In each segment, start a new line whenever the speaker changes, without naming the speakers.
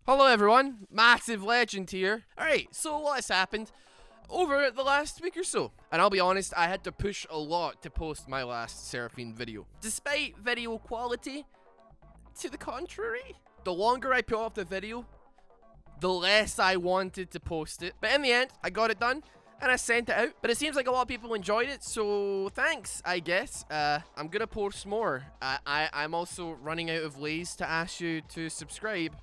Hello everyone, Massive Legend here. Alright, so what has happened over the last week or so? And I'll be honest, I had to push a lot to post my last Seraphine video. Despite video quality, to the contrary, the longer I put off the video, the less I wanted to post it. But in the end, I got it done and I sent it out. But it seems like a lot of people enjoyed it, so thanks, I guess. I'm gonna post more. I'm also running out of ways to ask you to subscribe.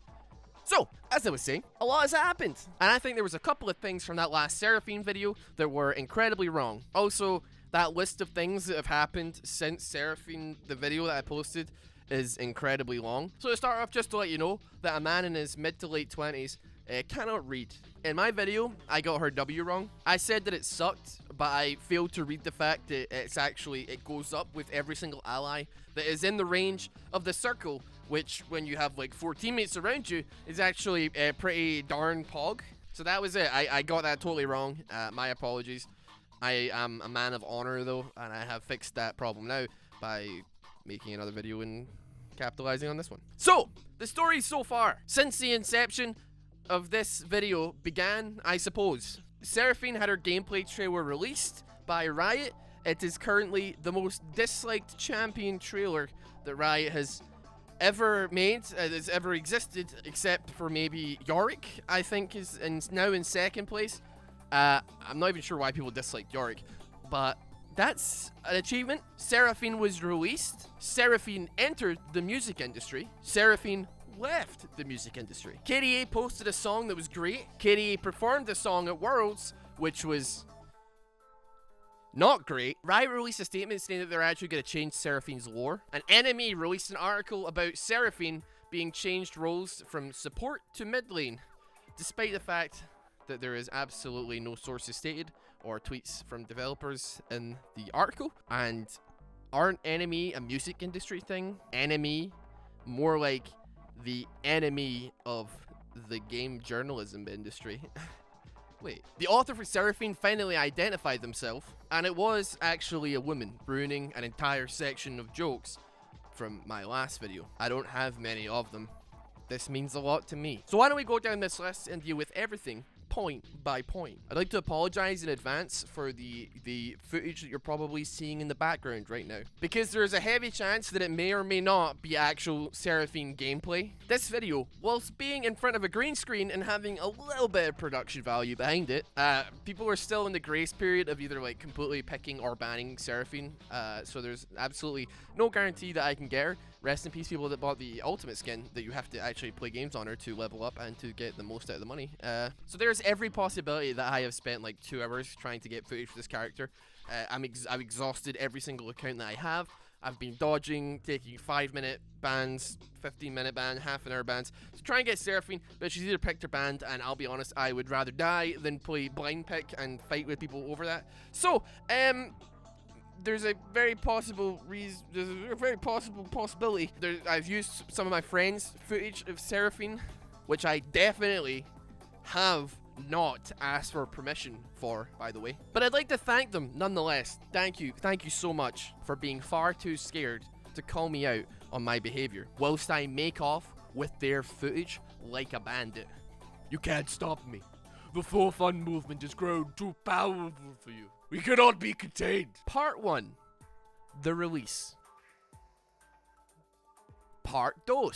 So, as I was saying, a lot has happened. And I think there was a couple of things from that last Seraphine video that were incredibly wrong. Also, that list of things that have happened since Seraphine, the video that I posted, is incredibly long. So to start off, just to let you know that a man in his mid to late 20s cannot read. In my video, I got her W wrong. I said that it sucked, but I failed to read the fact that it goes up with every single ally that is in the range of the circle, which when you have like 4 teammates around you is actually pretty darn pog. So that was it. I got that totally wrong. My apologies. I am a man of honor though, and I have fixed that problem now by making another video and capitalizing on this one. So, the story so far, since the inception of this video began, I suppose. Seraphine had her gameplay trailer released by Riot. It is currently the most disliked champion trailer that Riot has ever made, has ever existed, except for maybe Yorick, I think is now in second place. I'm not even sure why people dislike Yorick, but that's an achievement. Seraphine was released. Seraphine entered the music industry. Seraphine left the music industry. KDA posted a song that was great. KDA performed the song at Worlds, which was not great. Riot released a statement saying that they're actually going to change Seraphine's lore. An enemy released an article about Seraphine being changed roles from support to mid lane, despite the fact that there is absolutely no sources stated or tweets from developers in the article. And aren't enemy a music industry thing? Enemy, more like the enemy of the game journalism industry. Wait. The author for Seraphine finally identified themselves, and it was actually a woman, ruining an entire section of jokes from my last video. I don't have many of them. This means a lot to me. So why don't we go down this list and deal with everything point by point. I'd like to apologize in advance for the footage that you're probably seeing in the background right now, because there's a heavy chance that it may or may not be actual Seraphine gameplay. This video, whilst being in front of a green screen and having a little bit of production value behind it, people are still in the grace period of either like completely picking or banning Seraphine, so there's absolutely no guarantee that I can get her. Rest in peace, people that bought the ultimate skin that you have to actually play games on her to level up and to get the most out of the money. So there's every possibility that I have spent like 2 hours trying to get footage for this character. I've exhausted every single account that I have. I've been dodging, taking 5-minute bans, 15-minute ban, half-an-hour bans to try and get Seraphine, but she's either picked or banned, and I'll be honest, I would rather die than play blind pick and fight with people over that. So, there's a very possible possibility. I've used some of my friends' footage of Seraphine, which I definitely have not asked for permission for, by the way. But I'd like to thank them nonetheless. Thank you so much for being far too scared to call me out on my behavior, whilst I make off with their footage like a bandit. You can't stop me. The For Fun movement has grown too powerful for you. We cannot be contained. Part 1. The release. Part 2.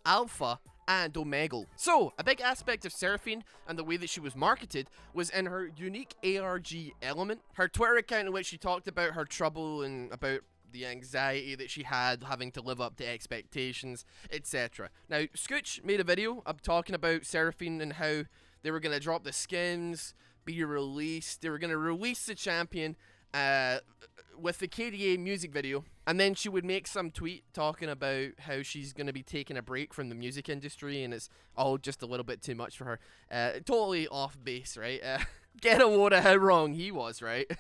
Alpha and Omegle. So, a big aspect of Seraphine and the way that she was marketed was in her unique ARG element. Her Twitter account in which she talked about her trouble and about the anxiety that she had having to live up to expectations, etc. Now, Scooch made a video talking about Seraphine and how they were going to drop the skins, be released. They were going to release the champion with the KDA music video, and then she would make some tweet talking about how she's going to be taking a break from the music industry and it's all just a little bit too much for her. Totally off base, right? Get a load of how wrong he was, right?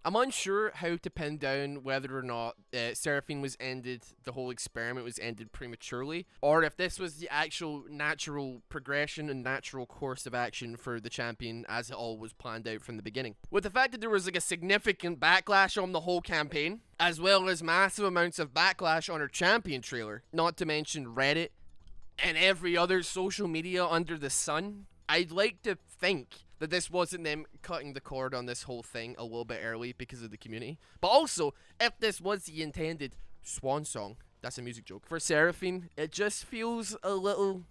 I'm unsure how to pin down whether or not Seraphine was ended, the whole experiment was ended prematurely, or if this was the actual natural progression and natural course of action for the champion as it all was planned out from the beginning. With the fact that there was like a significant backlash on the whole campaign, as well as massive amounts of backlash on her champion trailer, not to mention Reddit and every other social media under the sun, I'd like to think that this wasn't them cutting the cord on this whole thing a little bit early because of the community. But also, if this was the intended swan song, that's a music joke, for Seraphine, it just feels a little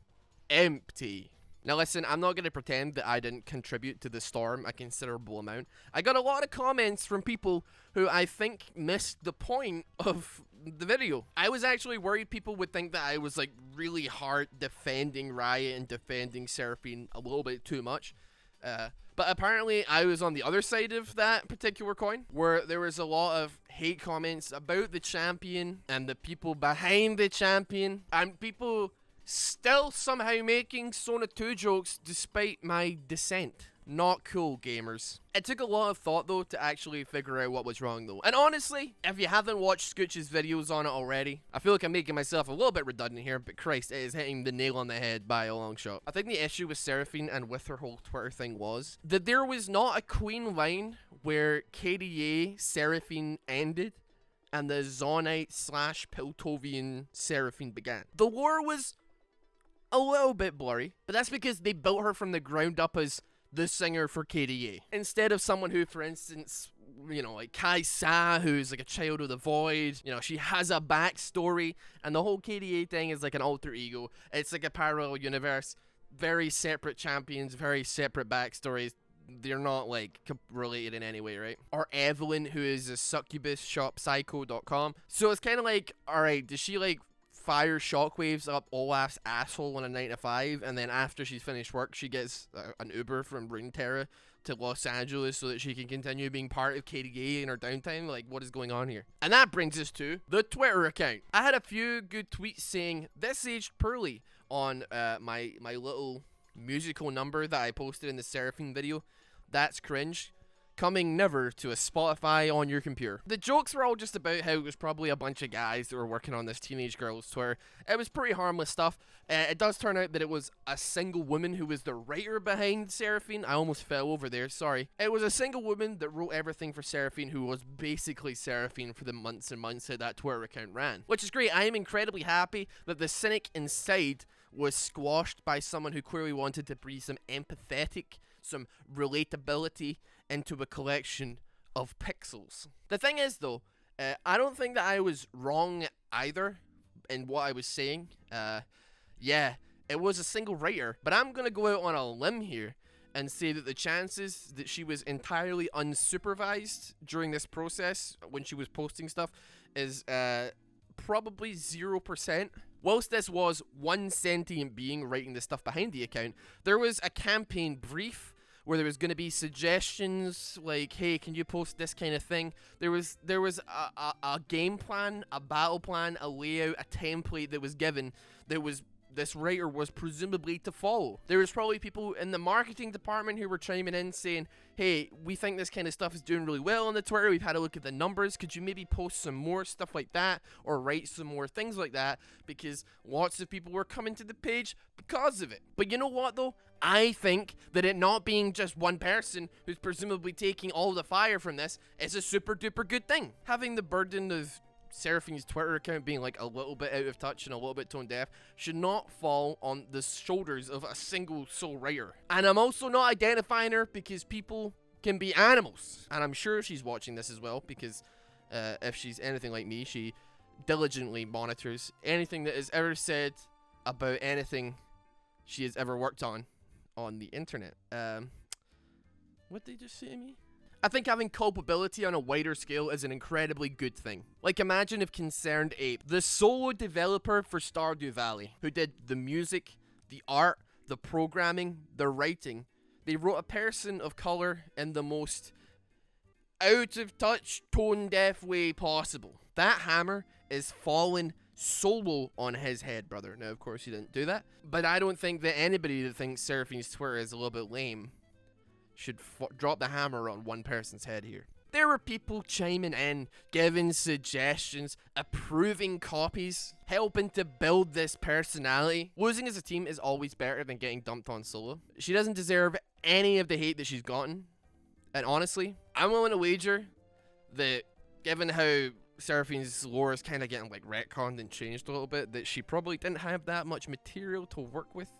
empty. Now listen, I'm not going to pretend that I didn't contribute to the storm a considerable amount. I got a lot of comments from people who I think missed the point of the video. I was actually worried people would think that I was like really hard defending Riot and defending Seraphine a little bit too much. But apparently I was on the other side of that particular coin, where there was a lot of hate comments about the champion and the people behind the champion, and people still somehow making Sona 2 jokes despite my dissent. Not cool, gamers. It took a lot of thought though to actually figure out what was wrong though. And honestly, if you haven't watched Scooch's videos on it already, I feel like I'm making myself a little bit redundant here, but Christ, it is hitting the nail on the head by a long shot. I think the issue with Seraphine and with her whole Twitter thing was that there was not a clean line where KDA Seraphine ended and the Zonite / Piltovian Seraphine began. The lore was a little bit blurry, but that's because they built her from the ground up as the singer for KDA, instead of someone who, for instance, you know, like Kai Sa, who's like a child of the void. You know, she has a backstory, and the whole KDA thing is like an alter ego. It's like a parallel universe, very separate champions, very separate backstories. They're not like related in any way, right? Or Evelyn, who is a succubus shop psycho.com. So it's kind of like, alright, does she like fire shockwaves up Olaf's asshole on a 9 to 5, and then after she's finished work she gets an Uber from Runeterra to Los Angeles so that she can continue being part of KDA in her downtime? Like, what is going on here? And that brings us to the Twitter account. I had a few good tweets saying this aged poorly on my little musical number that I posted in the Seraphine video. That's cringe. Coming never to a Spotify on your computer. The jokes were all just about how it was probably a bunch of guys that were working on this teenage girl's Twitter. It was pretty harmless stuff. It does turn out that it was a single woman who was the writer behind Seraphine. I almost fell over there, sorry. It was a single woman that wrote everything for Seraphine, who was basically Seraphine for the months and months that that Twitter account ran. Which is great. I am incredibly happy that the cynic inside was squashed by someone who clearly wanted to breathe some empathetic, some relatability into a collection of pixels. The thing is though, I don't think that I was wrong either in what I was saying. Yeah, it was a single writer, but I'm gonna go out on a limb here and say that the chances that she was entirely unsupervised during this process when she was posting stuff is probably 0%. Whilst this was one sentient being writing the stuff behind the account, there was a campaign brief where there was going to be suggestions like, hey, can you post this kind of thing? There was a game plan, a battle plan, a layout, a template that was given that was this writer was presumably to follow. There was probably people in the marketing department who were chiming in saying, hey, we think this kind of stuff is doing really well on the Twitter. We've had a look at the numbers. Could you maybe post some more stuff like that or write some more things like that? Because lots of people were coming to the page because of it. But you know what though? I think that it not being just one person who's presumably taking all the fire from this is a super duper good thing. Having the burden of Seraphine's Twitter account being like a little bit out of touch and a little bit tone deaf should not fall on the shoulders of a single sole writer. And I'm also not identifying her because people can be animals. And I'm sure she's watching this as well because if she's anything like me, she diligently monitors anything that is ever said about anything she has ever worked on the internet. What did they just say to me? I think having culpability on a wider scale is an incredibly good thing. Like, imagine if Concerned Ape, the solo developer for Stardew Valley, who did the music, the art, the programming, the writing, they wrote a person of color in the most out of touch, tone deaf way possible. That hammer is falling solo on his head, brother. Now, of course, he didn't do that, but I don't think that anybody that thinks Seraphine's Twitter is a little bit lame should drop the hammer on one person's head here. There were people chiming in, giving suggestions, approving copies, helping to build this personality. Losing as a team is always better than getting dumped on solo. She doesn't deserve any of the hate that she's gotten. And honestly, I'm willing to wager that given how Seraphine's lore is kind of getting like retconned and changed a little bit, that she probably didn't have that much material to work with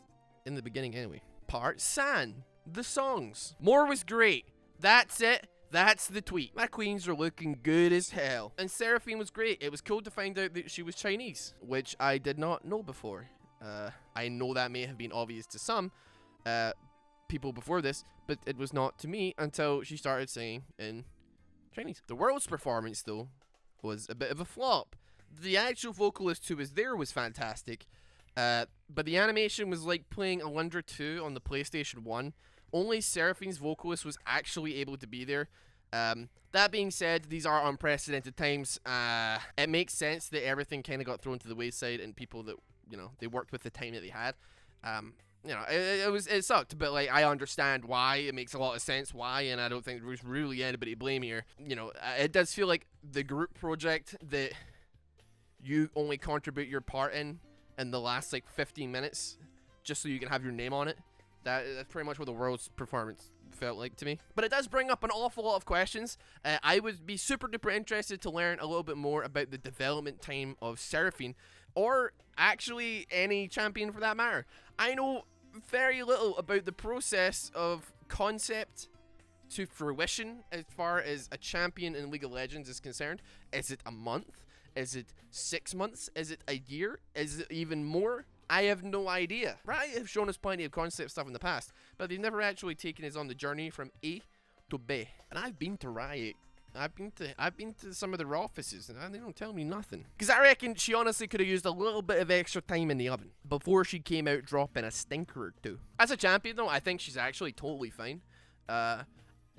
in the beginning anyway. Part San. The songs. More was great. That's it. That's the tweet. My queens are looking good as hell. And Seraphine was great. It was cool to find out that she was Chinese, which I did not know before. I know that may have been obvious to some people before this, but it was not to me until she started singing in Chinese. The world's performance, though, was a bit of a flop. The actual vocalist who was there was fantastic, but the animation was like playing Alundra 2 on the PlayStation 1. Only Seraphine's vocalist was actually able to be there. That being said, these are unprecedented times. It makes sense that everything kind of got thrown to the wayside and people that, you know, they worked with the time that they had. You know, it sucked, but like I understand why. It makes a lot of sense why, and I don't think there's really anybody to blame here. You know, it does feel like the group project that you only contribute your part in the last like 15 minutes just so you can have your name on it. That's pretty much what the world's performance felt like to me. But it does bring up an awful lot of questions. I would be super duper interested to learn a little bit more about the development time of Seraphine, or actually any champion for that matter. I know very little about the process of concept to fruition as far as a champion in League of Legends is concerned. Is it a month? Is it 6 months? Is it a year? Is it even more? I have no idea. Riot have shown us plenty of concept stuff in the past, but they've never actually taken us on the journey from A to B. And I've been to Riot. I've been to some of their offices, and they don't tell me nothing. Because I reckon she honestly could have used a little bit of extra time in the oven before she came out dropping a stinker or two. As a champion, though, I think she's actually totally fine.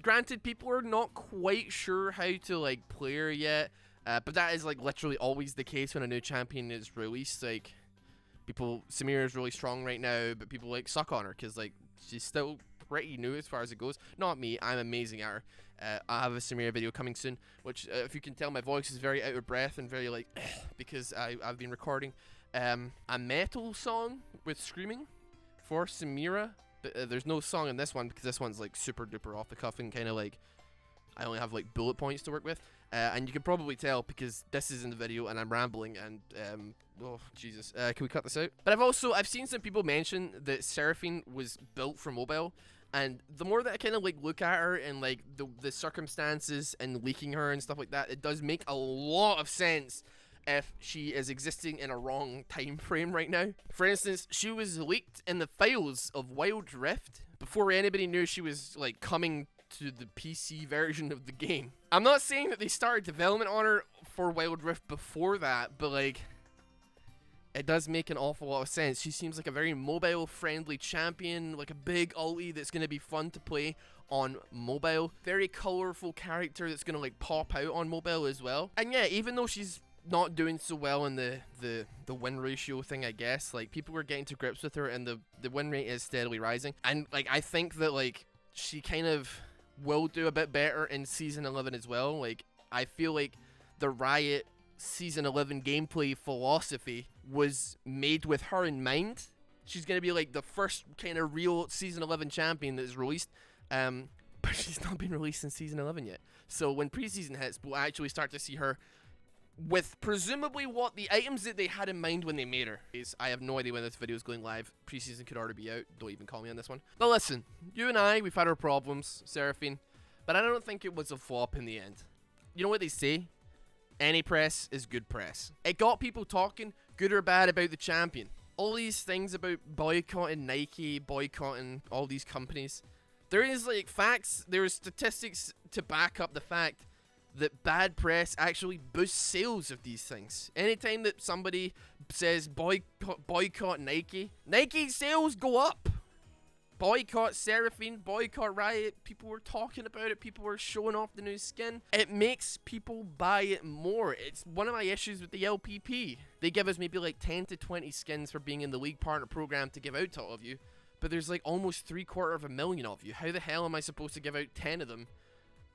Granted, people are not quite sure how to like play her yet, but that is like literally always the case when a new champion is released. Like, Samira is really strong right now, but people like suck on her because like she's still pretty new as far as it goes. Not me, I'm amazing at her. I have a Samira video coming soon, which if you can tell, my voice is very out of breath and very like because I've been recording a metal song with screaming for Samira, but there's no song in this one because this one's like super duper off the cuff and kind of like I only have like bullet points to work with, and you can probably tell because this is in the video and I'm rambling and oh Jesus, can we cut this out? But I've seen some people mention that Seraphine was built for mobile. And the more that I kind of like look at her and like the circumstances and leaking her and stuff like that, it does make a lot of sense if she is existing in a wrong time frame right now. For instance, she was leaked in the files of Wild Rift before anybody knew she was like coming to the PC version of the game. I'm not saying that they started development on her for Wild Rift before that, but like it does make an awful lot of sense. She seems like a very mobile-friendly champion, like a big ulti that's going to be fun to play on mobile. Very colorful character that's going to like pop out on mobile as well. And yeah, even though she's not doing so well in the win ratio thing, I guess, like people are getting to grips with her and the win rate is steadily rising. And like I think that like she kind of will do a bit better in Season 11 as well. Like I feel like the Riot Season 11 gameplay philosophy was made with her in mind. She's going to be like the first kind of real Season 11 champion that is released, but she's not been released in Season 11 yet. So when preseason hits, we'll actually start to see her with presumably what the items that they had in mind when they made her. I have no idea when this video is going live. Preseason could already be out. Don't even call me on this one. But listen, you and I, we've had our problems, Seraphine, but I don't think it was a flop in the end. You know what they say? Any press is good press. It got people talking, good or bad, about the champion. All these things about boycotting Nike, boycotting all these companies. There is like facts, there are statistics to back up the fact that bad press actually boosts sales of these things. Anytime that somebody says boycott Nike, Nike sales go up. Boycott Seraphine, boycott Riot, people were talking about it, people were showing off the new skin. It makes people buy it more. It's one of my issues with the LPP. They give us maybe like 10 to 20 skins for being in the League Partner Program to give out to all of you, but there's like almost 750,000 of you. How the hell am I supposed to give out 10 of them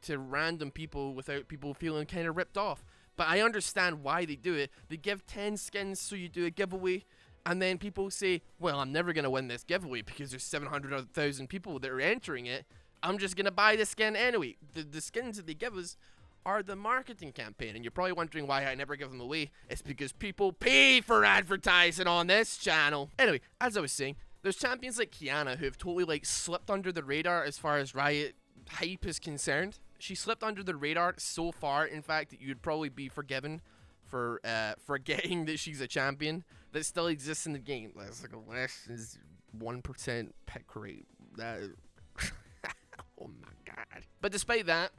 to random people without people feeling kind of ripped off. But I understand why they do it. They give 10 skins, so you do a giveaway, and then people say, well, I'm never going to win this giveaway because there's 700,000 people that are entering it. I'm just going to buy the skin anyway. The skins that they give us are the marketing campaign, and you're probably wondering why I never give them away. It's because people pay for advertising on this channel. Anyway, as I was saying, there's champions like Kiana who have totally like slipped under the radar as far as Riot hype is concerned. She slipped under the radar so far, in fact, that you'd probably be forgiven for forgetting that she's a champion that still exists in the game. That's like a less than 1% pick rate. That is oh my god. But despite that,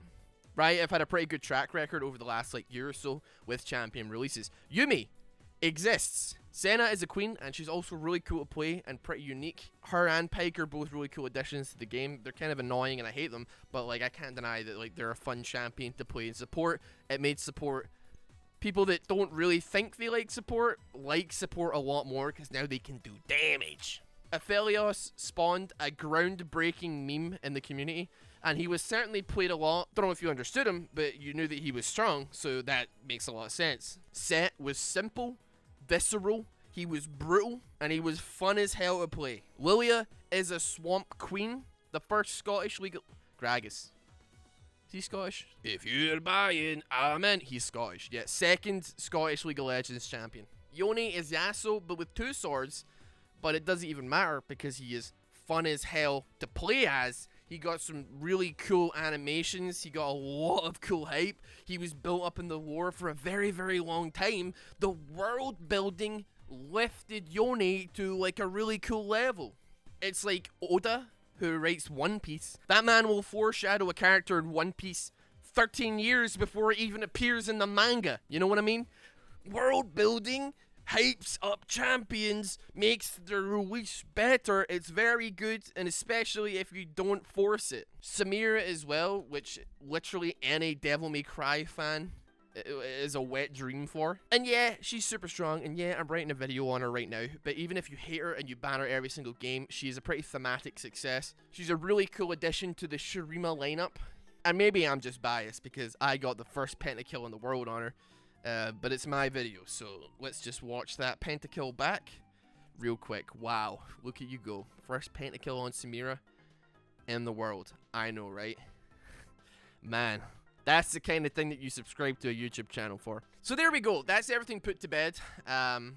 Riot have had a pretty good track record over the last like year or so with champion releases. Yuumi exists. Senna is a queen, and she's also really cool to play and pretty unique. Her and Pyke are both really cool additions to the game. They're kind of annoying and I hate them, but like I can't deny that like they're a fun champion to play and support. It made support, people that don't really think they like support a lot more because now they can do damage. Aphelios spawned a groundbreaking meme in the community, and he was certainly played a lot. Don't know if you understood him, but you knew that he was strong, so that makes a lot of sense. Set was simple, visceral, he was brutal, and he was fun as hell to play. Lilia is a swamp queen, the first Scottish legal... Gragas. Is he Scottish? If you're buying, amen. He's Scottish. Yeah, second Scottish League of Legends champion. Yone is Yasuo, but with 2 swords, but it doesn't even matter because he is fun as hell to play as. He got some really cool animations. He got a lot of cool hype. He was built up in the lore for a very, very long time. The world building lifted Yone to like a really cool level. It's like Oda, who writes One Piece. That man will foreshadow a character in One Piece 13 years before it even appears in the manga. You know what I mean? World building hypes up champions, makes the release better. It's very good, and especially if you don't force it. Samira as well, which literally any Devil May Cry fan is a wet dream for. And yeah, she's super strong, and yeah, I'm writing a video on her right now, but even if you hate her and you ban her every single game, she is a pretty thematic success. She's a really cool addition to the Shurima lineup, and maybe I'm just biased because I got the first pentakill in the world on her. But it's my video, so let's just watch that pentakill back real quick. Wow, look at you go. First pentakill on Samira in the world. I know, right? Man, that's the kind of thing that you subscribe to a YouTube channel for. So there we go. That's everything put to bed. I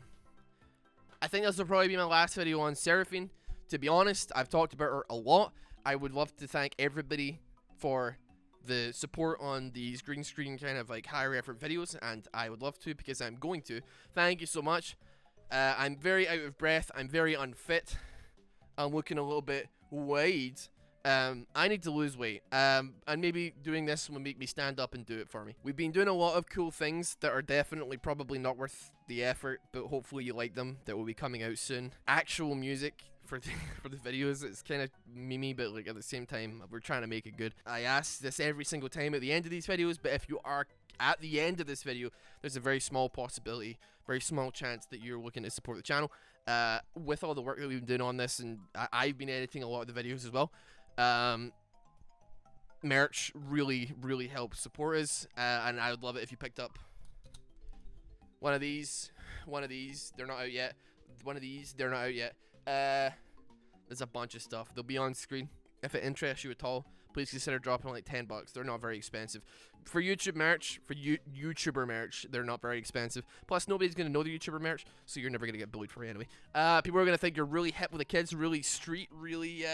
think this will probably be my last video on Seraphine. To be honest, I've talked about her a lot. I would love to thank everybody for the support on these green screen kind of like higher effort videos, and I would love to because I'm going to. Thank you so much. I'm very out of breath. I'm very unfit. I'm looking a little bit wide. I need to lose weight. And maybe doing this will make me stand up and do it for me. We've been doing a lot of cool things that are definitely probably not worth the effort, but hopefully you like them. That will be coming out soon. Actual music for the videos. It's kind of memey, but like at the same time we're trying to make it good. I ask this every single time at the end of these videos, but if you are at the end of this video, there's a very small possibility, very small chance that you're looking to support the channel. With all the work that we've been doing on this, and I've been editing a lot of the videos as well, merch really helps support us, and I would love it if you picked up one of these. They're not out yet. One of these, they're not out yet. There's a bunch of stuff. They'll be on screen. If it interests you at all, please consider dropping like $10. They're not very expensive. For YouTube merch, for YouTuber merch, they're not very expensive. Plus, nobody's going to know the YouTuber merch, so you're never going to get bullied for it anyway. People are going to think you're really hip with the kids, really street, really,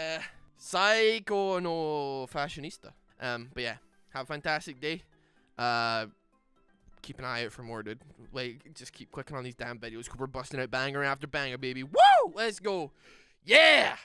psycho no fashionista. But yeah, have a fantastic day. Keep an eye out for more, dude. Like, just keep clicking on these damn videos because we're busting out banger after banger, baby. Woo! Let's go. Yeah!